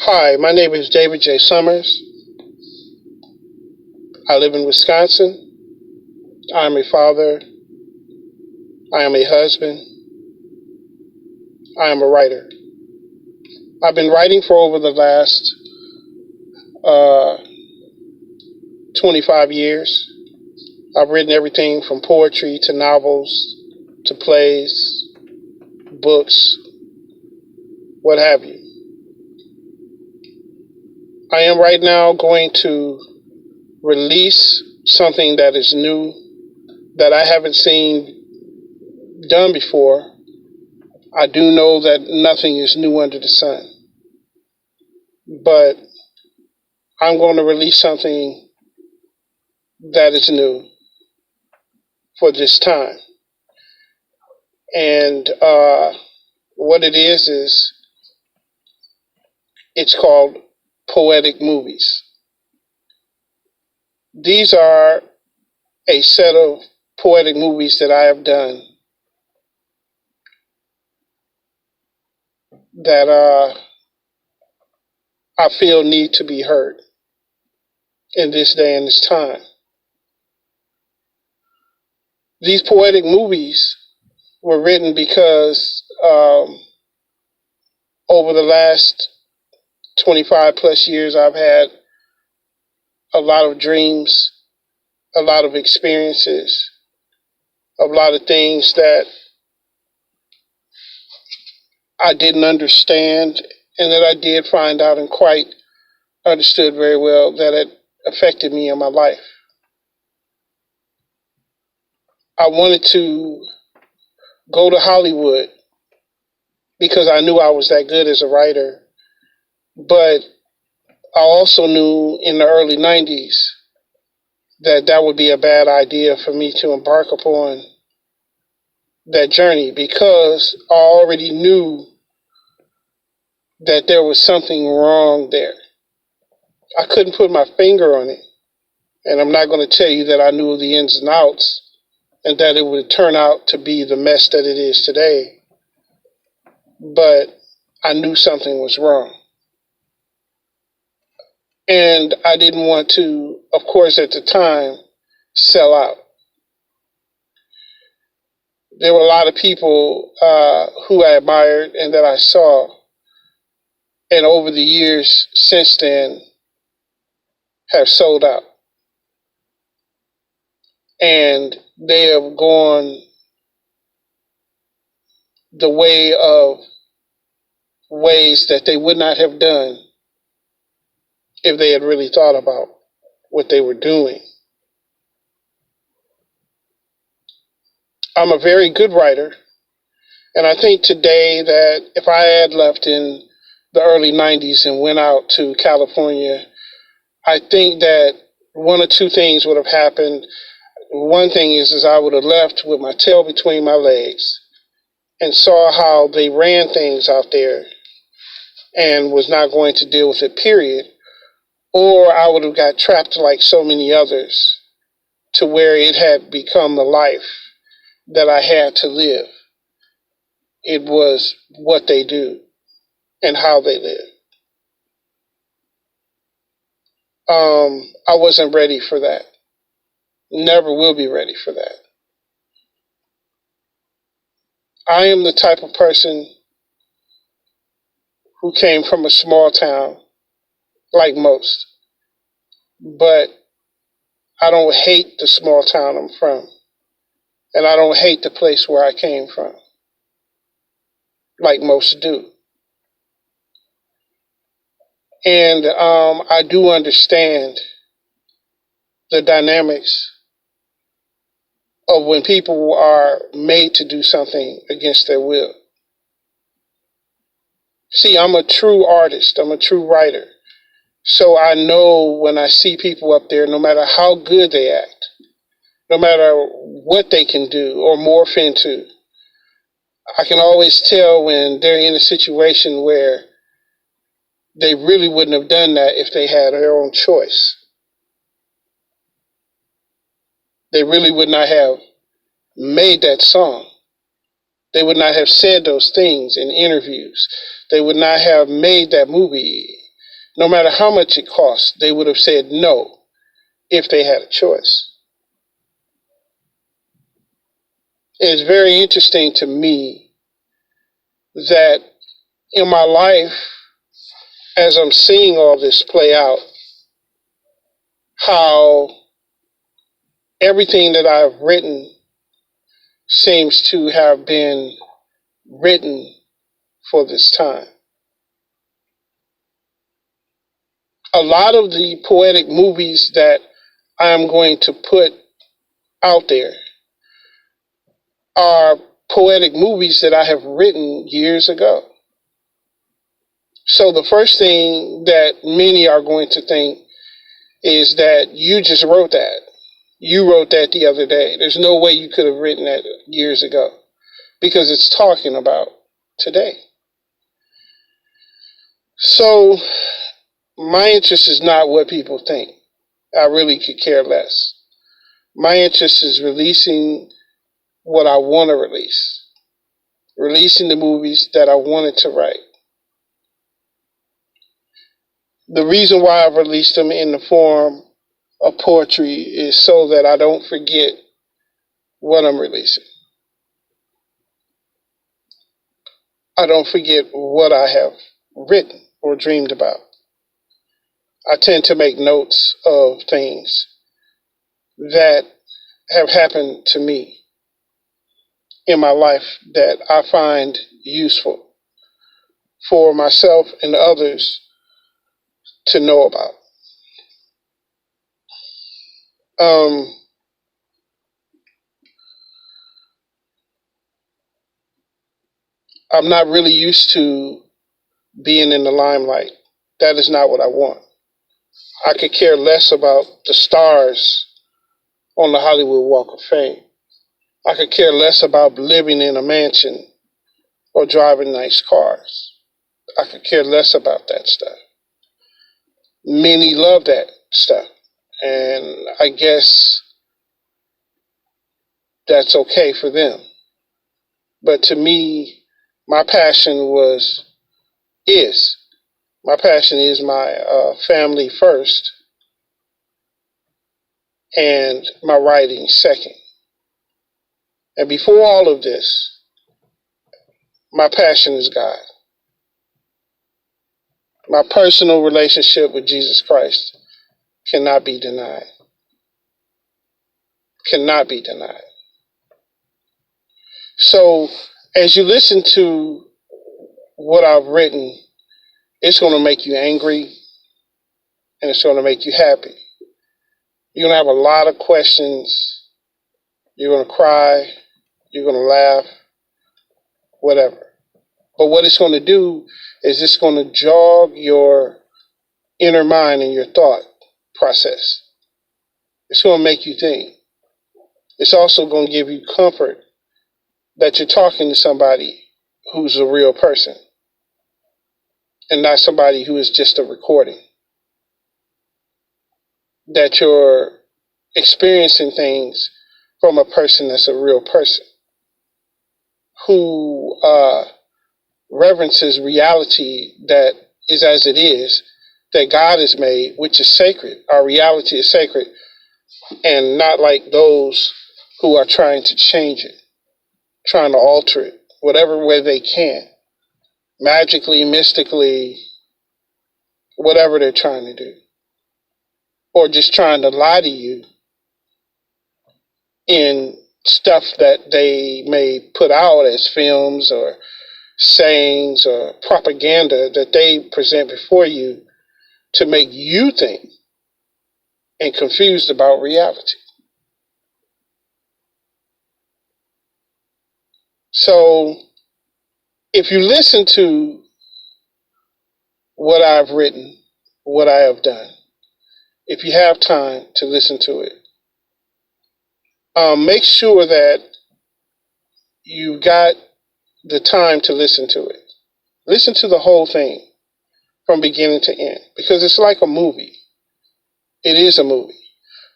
Hi, my name is David J. Summers. I live in Wisconsin. I am a father. I am a husband. I am a writer. I've been writing for over the last uh, 25 years. I've written everything from poetry to novels to plays, books, what have you. I am right now going to release something that is new that I haven't seen done before. I do know that nothing is new under the sun, but I'm going to release something that is new for this time. And what it is it's called poetic movies. These are a set of poetic movies that I have done that I feel need to be heard in this day and this time. These poetic movies were written because over the last 25 plus years, I've had a lot of dreams, a lot of experiences, a lot of things that I didn't understand and that I did find out and quite understood very well that it affected me in my life. I wanted to go to Hollywood because I knew I was that good as a writer, but I also knew in the early 90s that that would be a bad idea for me to embark upon that journey because I already knew that there was something wrong there. I couldn't put my finger on it, and I'm not going to tell you that I knew the ins and outs and that it would turn out to be the mess that it is today, but I knew something was wrong. And I didn't want to, of course, at the time, sell out. There were a lot of people who I admired and that I saw, and over the years since then have sold out. And they have gone the way of ways that they would not have done if they had really thought about what they were doing. I'm a very good writer, and I think today that if I had left in the early 90s and went out to California, I think that one or two things would have happened. One thing is I would have left with my tail between my legs and saw how they ran things out there and was not going to deal with it, period. Or I would have got trapped like so many others to where it had become the life that I had to live. It was what they do and how they live. I wasn't ready for that. Never will be ready for that. I am the type of person who came from a small town, like most. But I don't hate the small town I'm from. And I don't hate the place where I came from, like most do. And I do understand the dynamics of when people are made to do something against their will. See, I'm a true artist. I'm a true writer. So I know when I see people up there, no matter how good they act, no matter what they can do or morph into, I can always tell when they're in a situation where they really wouldn't have done that if they had their own choice. They really would not have made that song. They would not have said those things in interviews. They would not have made that movie no matter how much it costs, they would have said no if they had a choice. It's very interesting to me that in my life, as I'm seeing all this play out, how everything that I've written seems to have been written for this time. A lot of the poetic movies that I'm going to put out there are poetic movies that I have written years ago. So the first thing that many are going to think is that you just wrote that. You wrote that the other day. There's no way you could have written that years ago, because it's talking about today. So my interest is not what people think. I really could care less. My interest is releasing what I want to release, releasing the movies that I wanted to write. The reason why I've released them in the form of poetry is so that I don't forget what I'm releasing. I don't forget what I have written or dreamed about. I tend to make notes of things that have happened to me in my life that I find useful for myself and others to know about. I'm not really used to being in the limelight. That is not what I want. I could care less about the stars on the Hollywood Walk of Fame. I could care less about living in a mansion or driving nice cars. I could care less about that stuff. Many love that stuff, and I guess that's okay for them. But to me, my passion is my family first, and my writing second. And before all of this, my passion is God. My personal relationship with Jesus Christ cannot be denied. Cannot be denied. So, as you listen to what I've written, it's going to make you angry, and it's going to make you happy. You're going to have a lot of questions. You're going to cry. You're going to laugh. Whatever. But what it's going to do is it's going to jog your inner mind and your thought process. It's going to make you think. It's also going to give you comfort that you're talking to somebody who's a real person and not somebody who is just a recording. That you're experiencing things from a person that's a real person who reverences reality that is as it is, that God has made, which is sacred. Our reality is sacred, and not like those who are trying to change it, trying to alter it, whatever way they can, magically, mystically, whatever they're trying to do, or just trying to lie to you in stuff that they may put out as films or sayings or propaganda that they present before you to make you think and confused about reality. So if you listen to what I've written, what I have done, if you have time to listen to it, make sure that you got the time to listen to it. Listen to the whole thing from beginning to end, because it's like a movie. It is a movie,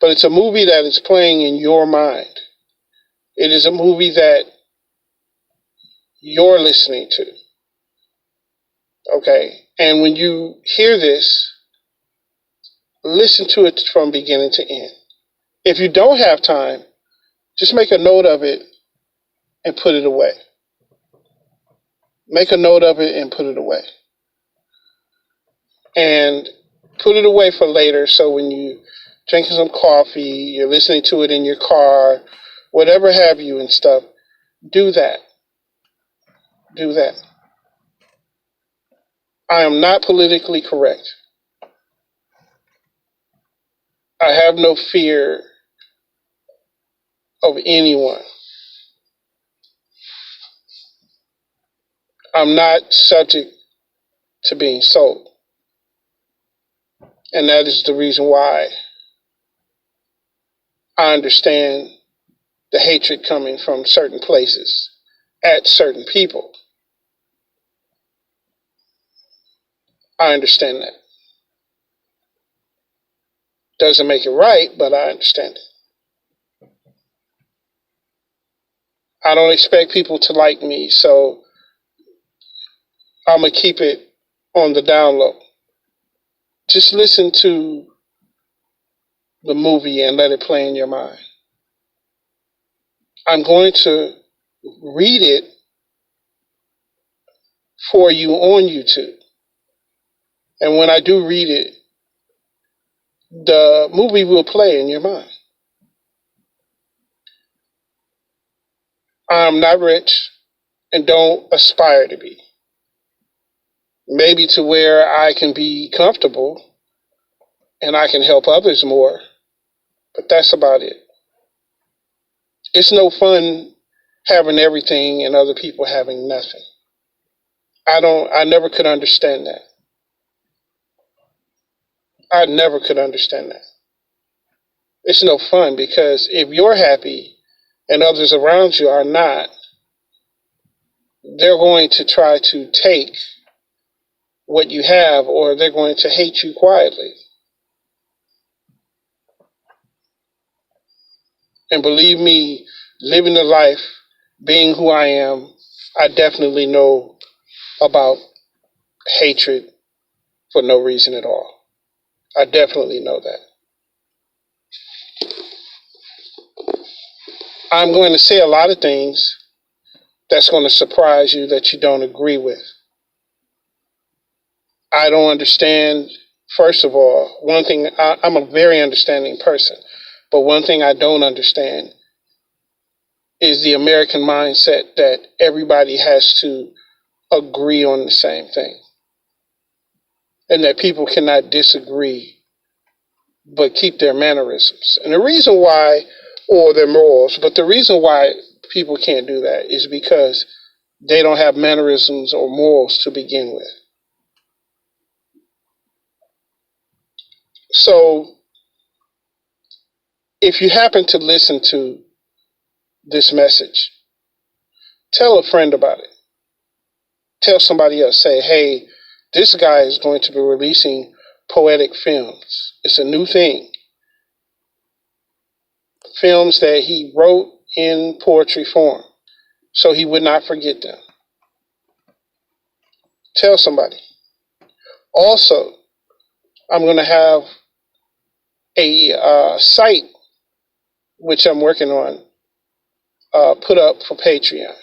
but it's a movie that is playing in your mind. It is a movie that you're listening to. Okay? And when you hear this, listen to it from beginning to end. If you don't have time, just make a note of it and put it away. Make a note of it and put it away. And put it away for later, so when you drinking some coffee, you're listening to it in your car, whatever have you and stuff, do that. Do that. I am not politically correct. I have no fear of anyone. I'm not subject to being sold. And that is the reason why I understand the hatred coming from certain places at certain people. I understand that. Doesn't make it right, but I understand it. I don't expect people to like me, so I'm going to keep it on the down low. Just listen to the movie and let it play in your mind. I'm going to read it for you on YouTube. And when I do read it, the movie will play in your mind. I'm not rich and don't aspire to be. Maybe to where I can be comfortable and I can help others more, but that's about it. It's no fun having everything and other people having nothing. I never could understand that. I never could understand that. It's no fun, because if you're happy and others around you are not, they're going to try to take what you have, or they're going to hate you quietly. And believe me, living the life, being who I am, I definitely know about hatred for no reason at all. I definitely know that. I'm going to say a lot of things that's going to surprise you that you don't agree with. I don't understand, first of all, one thing, I'm a very understanding person, but one thing I don't understand is the American mindset that everybody has to agree on the same thing, and that people cannot disagree but keep their mannerisms. And the reason why, or their morals, but the reason why people can't do that is because they don't have mannerisms or morals to begin with. So if you happen to listen to this message, tell a friend about it. Tell somebody else. Say, hey, this guy is going to be releasing poetic films. It's a new thing. Films that he wrote in poetry form, so he would not forget them. Tell somebody. Also, I'm going to have a site, which I'm working on, put up for Patreon,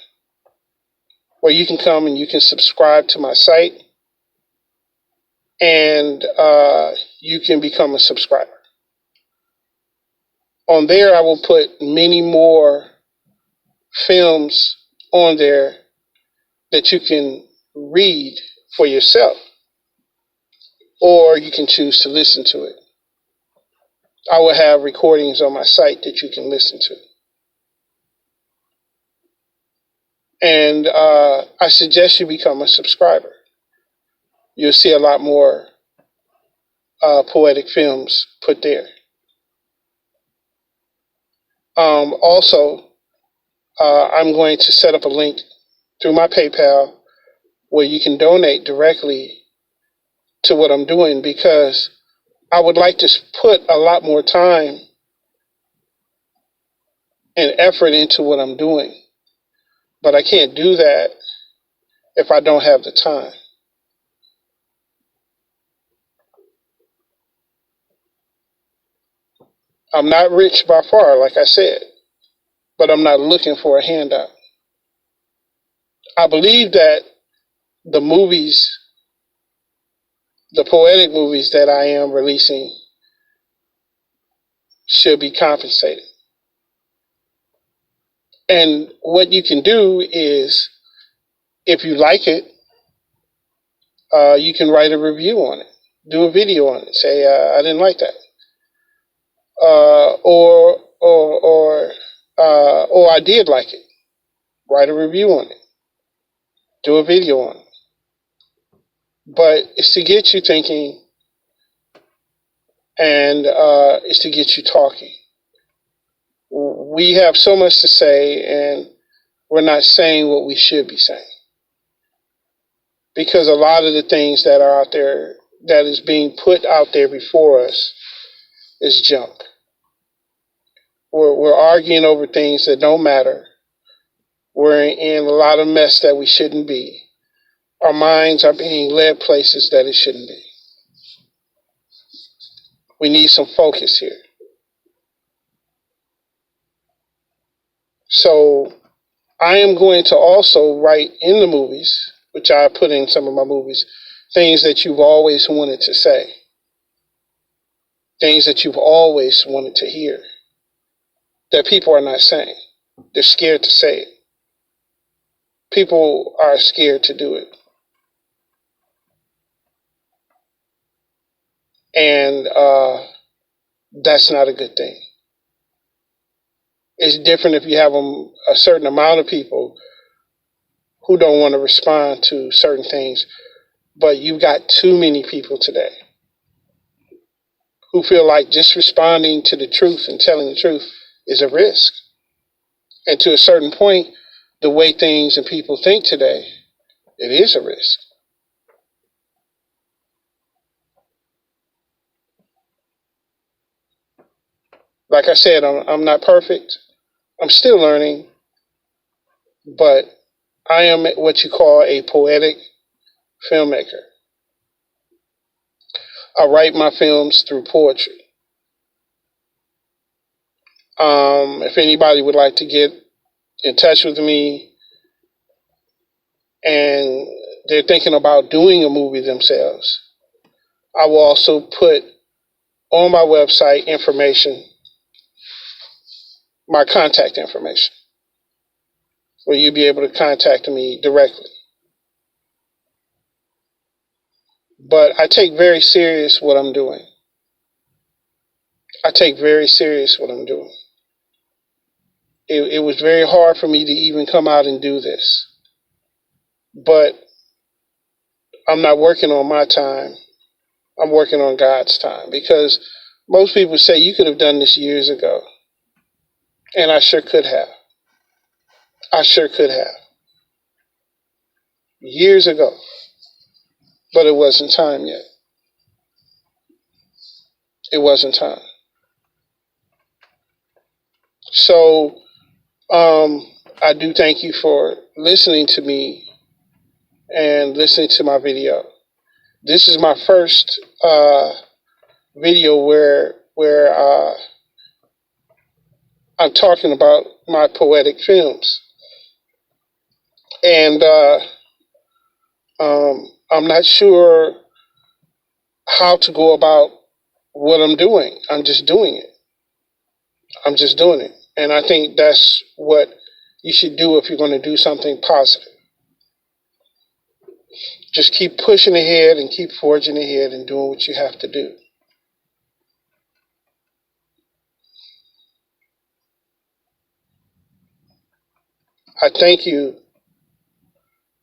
where you can come and you can subscribe to my site, and you can become a subscriber. On there, I will put many more films on there that you can read for yourself, or you can choose to listen to it. I will have recordings on my site that you can listen to. And I suggest you become a subscriber. You'll see a lot more poetic films put there. Also, I'm going to set up a link through my PayPal where you can donate directly to what I'm doing, because I would like to put a lot more time and effort into what I'm doing. But I can't do that if I don't have the time. I'm not rich by far, like I said, but I'm not looking for a handout. I believe that the movies, the poetic movies that I am releasing, should be compensated. And what you can do is, if you like it, you can write a review on it, do a video on it, say I didn't like that, or I did like it. Write a review on it, do a video on it. But it's to get you thinking, and it's to get you talking. We have so much to say, and we're not saying what we should be saying. Because a lot of the things that are out there, that is being put out there before us, is junk. We're arguing over things that don't matter. We're in a lot of mess that we shouldn't be. Our minds are being led places that it shouldn't be. We need some focus here. So I am going to also write in the movies, which I put in some of my movies, things that you've always wanted to say, things that you've always wanted to hear, that people are not saying. They're scared to say it. People are scared to do it. And that's not a good thing. It's different if you have a certain amount of people who don't want to respond to certain things, but you've got too many people today who feel like just responding to the truth and telling the truth is a risk. And to a certain point, the way things and people think today, it is a risk. Like I said, I'm not perfect. I'm still learning, but I am what you call a poetic filmmaker. I write my films through poetry. If anybody would like to get in touch with me and they're thinking about doing a movie themselves, I will also put on my website information, my contact information, where you'll be able to contact me directly. But I take very serious what I'm doing. I take very serious what I'm doing. It was very hard for me to even come out and do this. But I'm not working on my time. I'm working on God's time. Because most people say you could have done this years ago. And I sure could have. I sure could have. Years ago. But it wasn't time yet. It wasn't time. So I do thank you for listening to me and listening to my video. This is my first video where I'm talking about my poetic films, and I'm not sure how to go about what I'm doing. I'm just doing it. I'm just doing it, and I think that's what you should do if you're going to do something positive. Just keep pushing ahead and keep forging ahead and doing what you have to do. I thank you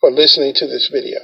for listening to this video.